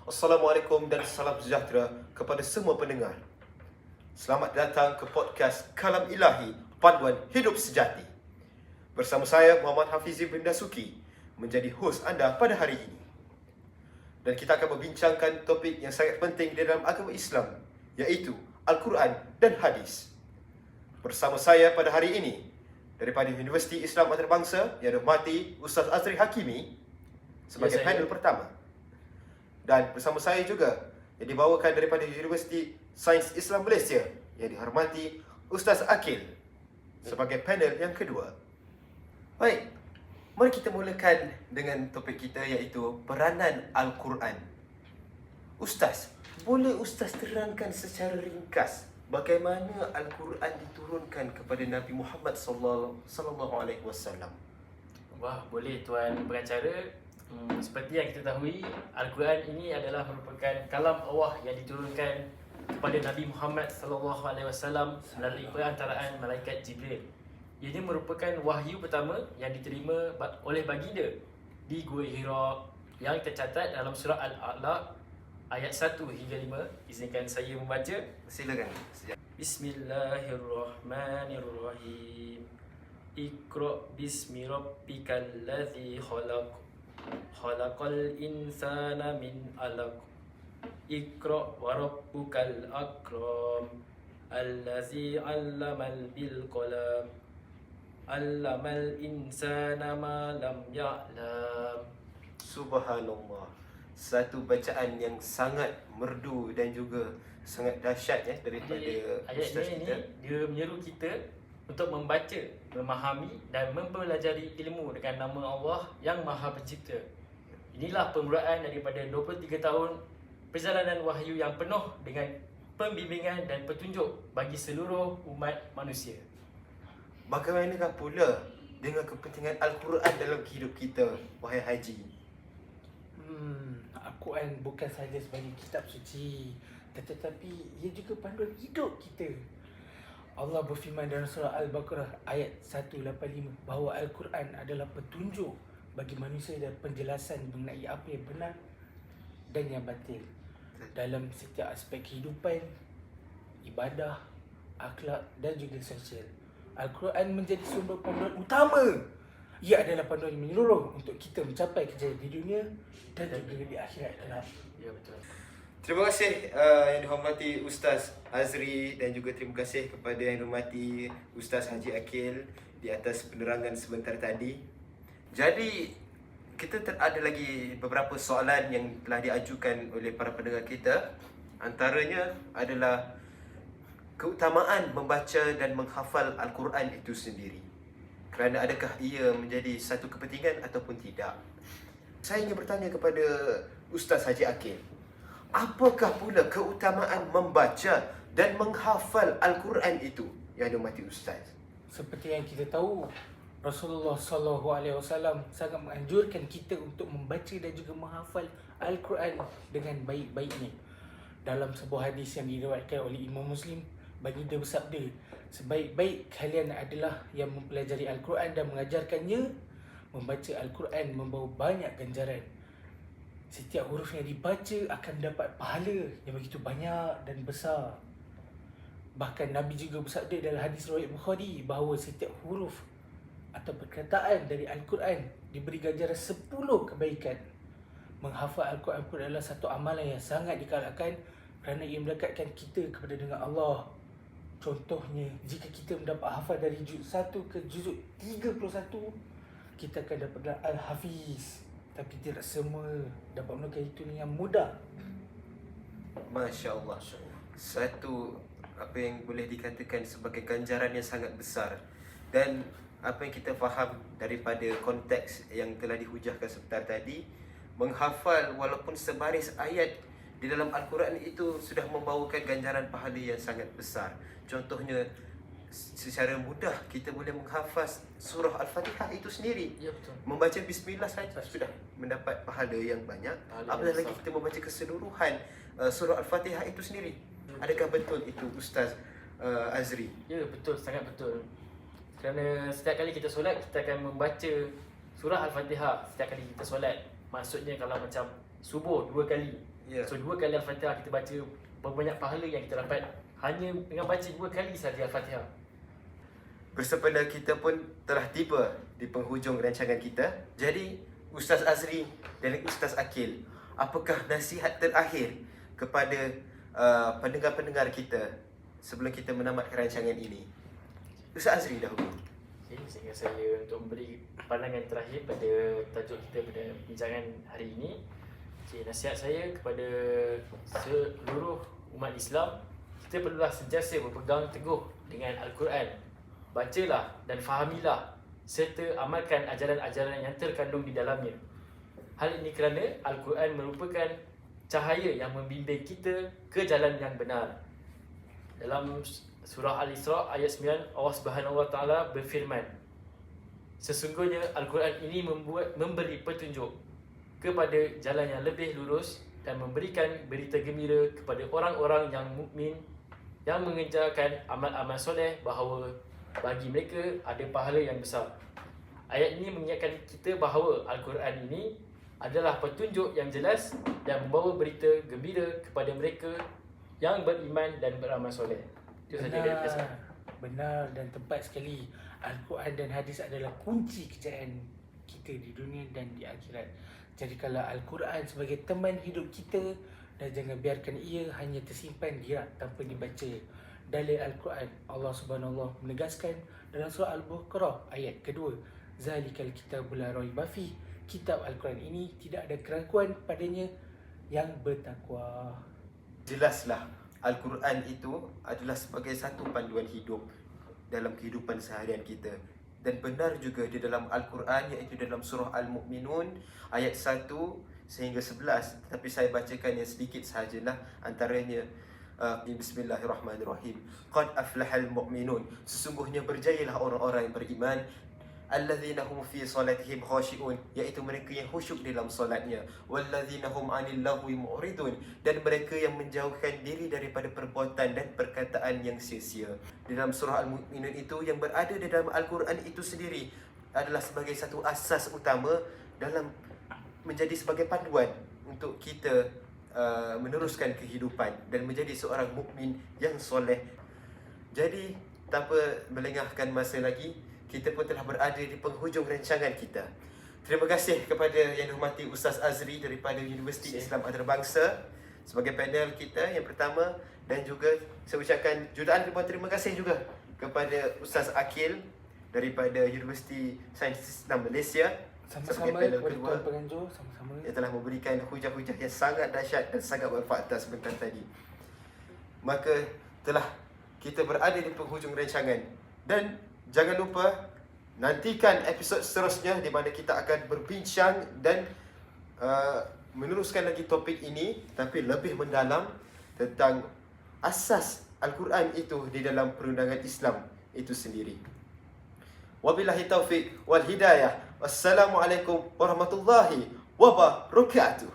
Assalamualaikum dan salam sejahtera kepada semua pendengar. Selamat datang ke podcast Kalam Ilahi, Panduan Hidup Sejati. Bersama saya Muhammad Hafizi bin Dasuki menjadi hos anda pada hari ini. Dan kita akan membincangkan topik yang sangat penting di dalam agama Islam, iaitu Al-Quran dan Hadis. Bersama saya pada hari ini daripada Universiti Islam Antarabangsa yang dihormati Ustaz Azri Hakimi sebagai panel pertama. Dan bersama saya juga yang dibawakan daripada Universiti Sains Islam Malaysia yang dihormati Ustaz Akil sebagai panel yang kedua. Baik, mari kita mulakan dengan topik kita iaitu peranan Al-Quran. Ustaz, boleh Ustaz terangkan secara ringkas bagaimana Al-Quran diturunkan kepada Nabi Muhammad sallallahu alaihi wasallam? Wah, boleh Tuan Pengacara. Seperti yang kita tahui, Al-Quran ini adalah merupakan kalam Allah yang diturunkan kepada Nabi Muhammad SAW melalui perantaraan malaikat Jibril. Ia merupakan wahyu pertama yang diterima oleh baginda di Gua Hira yang tercatat dalam surah Al-A'la ayat 1 hingga 5. Izinkan saya membaca. Silakan. Bismillahirrahmanirrahim. Iqra bismi rabbikal ladzi khalaq. Khalaqal insana min 'alaq. Iqra wa rabbukal akram. Allazi 'allamal bil qalam. 'Allamal insana ma lam ya'lam. Subhanallah. Satu bacaan yang sangat merdu dan juga sangat dahsyat daripada ayat ustaz ini kita. Dia menyeru kita untuk membaca, memahami dan mempelajari ilmu dengan nama Allah yang Maha Pencipta. Inilah permulaan daripada 23 tahun perjalanan wahyu yang penuh dengan pembimbingan dan petunjuk bagi seluruh umat manusia. Bagaimanakah pula dengan kepentingan Al-Quran dalam hidup kita, wahai Haji? Al-Quran bukan sahaja sebagai kitab suci, tetapi ia juga panduan hidup kita. Allah berfirman dalam surah Al-Baqarah ayat 185 bahawa Al-Quran adalah petunjuk bagi manusia dan penjelasan mengenai apa yang benar dan yang batil dalam setiap aspek kehidupan, ibadah, akhlak dan juga sosial. Al-Quran menjadi sumber panduan utama. Ia adalah panduan yang menyeluruh untuk kita mencapai kejayaan di dunia dan juga di akhirat kelak. Ya, betul. Terima kasih yang dihormati Ustaz Azri dan juga terima kasih kepada yang dihormati Ustaz Haji Akil di atas penerangan sebentar tadi. Jadi kita ada lagi beberapa soalan yang telah diajukan oleh para pendengar kita. Antaranya adalah keutamaan membaca dan menghafal Al-Quran itu sendiri. Kerana adakah ia menjadi satu kepentingan ataupun tidak? Saya ingin bertanya kepada Ustaz Haji Akil. Apakah pula keutamaan membaca dan menghafal Al-Quran itu yang dihormati Ustaz? Seperti yang kita tahu, Rasulullah SAW sangat menganjurkan kita untuk membaca dan juga menghafal Al-Quran dengan baik-baiknya. Dalam sebuah hadis yang diriwayatkan oleh Imam Muslim, baginda bersabda, sebaik-baik kalian adalah yang mempelajari Al-Quran dan mengajarkannya. Membaca Al-Quran membawa banyak ganjaran. Setiap huruf yang dibaca akan dapat pahala yang begitu banyak dan besar. Bahkan Nabi juga bersabda dalam hadis riwayat Bukhari bahawa setiap huruf atau perkataan dari Al-Quran diberi ganjaran 10 kebaikan. Menghafal Al-Quran pun adalah satu amalan yang sangat digalakkan kerana ia mendekatkan kita kepada dengan Allah. Contohnya, jika kita mendapat hafal dari juz 1 ke juz 31, kita akan dapat Al-Hafiz. Tapi tidak semua dapat melakukan itu dengan mudah. Masya Allah. Satu apa yang boleh dikatakan sebagai ganjaran yang sangat besar. Dan apa yang kita faham daripada konteks yang telah dihujahkan sebentar tadi, menghafal walaupun sebaris ayat di dalam Al-Quran itu sudah membawakan ganjaran pahala yang sangat besar. Contohnya, secara mudah kita boleh menghafaz surah Al-Fatihah itu sendiri. Ya betul. Membaca bismillah saja sudah mendapat pahala yang banyak. Pahala Apatah yang lagi besar. kita membaca keseluruhan surah Al-Fatihah itu sendiri. Adakah betul itu Ustaz Azri? Ya betul, sangat betul. Kerana setiap kali kita solat, kita akan membaca surah Al-Fatihah setiap kali kita solat. Maksudnya kalau macam subuh 2 kali. Ya. So 2 kali Al-Fatihah kita baca, berapa banyak pahala yang kita dapat hanya dengan baca 2 kali saja Al-Fatihah. Bersempena kita pun telah tiba di penghujung rancangan kita. Jadi Ustaz Azri dan Ustaz Akil, apakah nasihat terakhir kepada pendengar-pendengar kita sebelum kita menamatkan rancangan ini? Ustaz Azri dahulu. Okay, sehingga saya untuk memberi pandangan terakhir pada tajuk kita pada bincangan hari ini. Okay, nasihat saya kepada seluruh umat Islam, kita perlulah sentiasa berpegang teguh dengan Al-Quran. Bacalah dan fahamilah serta amalkan ajaran-ajaran yang terkandung di dalamnya. Hal ini kerana Al-Quran merupakan cahaya yang membimbing kita ke jalan yang benar. Dalam surah Al-Isra ayat 9, Allah Subhanahu Wa Taala berfirman, sesungguhnya Al-Quran ini memberi petunjuk kepada jalan yang lebih lurus dan memberikan berita gembira kepada orang-orang yang mukmin yang mengerjakan amal-amal soleh bahawa bagi mereka ada pahala yang besar. Ayat ini mengingatkan kita bahawa Al-Quran ini adalah petunjuk yang jelas dan membawa berita gembira kepada mereka yang beriman dan beramal soleh. Itu saja dari saya. Benar dan tepat sekali. Al-Quran dan hadis adalah kunci kejayaan kita di dunia dan di akhirat. Jadi kalau Al-Quran sebagai teman hidup kita, dan jangan biarkan ia hanya tersimpan di rak tanpa dibaca. Dalil Al-Quran, Allah Subhanahu Wa Taala menegaskan dalam surah Al-Baqarah ayat kedua, Zalikal kitabul la raiba fi. Kitab Al-Quran ini tidak ada keraguan padanya yang bertakwa. Jelaslah Al-Quran itu adalah sebagai satu panduan hidup dalam kehidupan seharian kita. Dan benar juga di dalam Al-Quran, iaitu dalam surah Al-Mu'minun ayat 1 sehingga 11. Tapi saya bacakan yang sedikit sahajalah antaranya. Bismillahirrahmanirrahim. Qad aflahal mu'minun. Sesungguhnya berjayalah orang-orang yang beriman. Alladzina hum fi salatihim khashi'un, iaitu mereka yang khusyuk dalam solatnya. Walladzina hum 'anil lahwi mu'ridun, dan mereka yang menjauhkan diri daripada perbuatan dan perkataan yang sia-sia. Dalam surah Al-Mu'minun itu yang berada di dalam Al-Quran itu sendiri adalah sebagai satu asas utama dalam menjadi sebagai panduan untuk kita meneruskan kehidupan dan menjadi seorang mukmin yang soleh. Jadi tanpa melengahkan masa lagi, kita pun telah berada di penghujung rancangan kita. Terima kasih kepada yang dihormati Ustaz Azri daripada Universiti Islam Antarabangsa sebagai panel kita yang pertama, dan juga saya ucapkan jutaan ribuan terima kasih juga kepada Ustaz Akil daripada Universiti Sains Islam Malaysia Sama-sama panel kepada kedua tuan penganjur, sama-sama. yang telah memberikan hujah-hujah yang sangat dahsyat dan sangat berfaedah sebentar tadi. Maka telah kita berada di penghujung rancangan, dan jangan lupa nantikan episod seterusnya di mana kita akan berbincang dan meneruskan lagi topik ini tapi lebih mendalam tentang asas Al-Quran itu di dalam perundangan Islam itu sendiri. Wabillahi taufiq wal hidayah. Wassalamualaikum warahmatullahi wabarakatuh.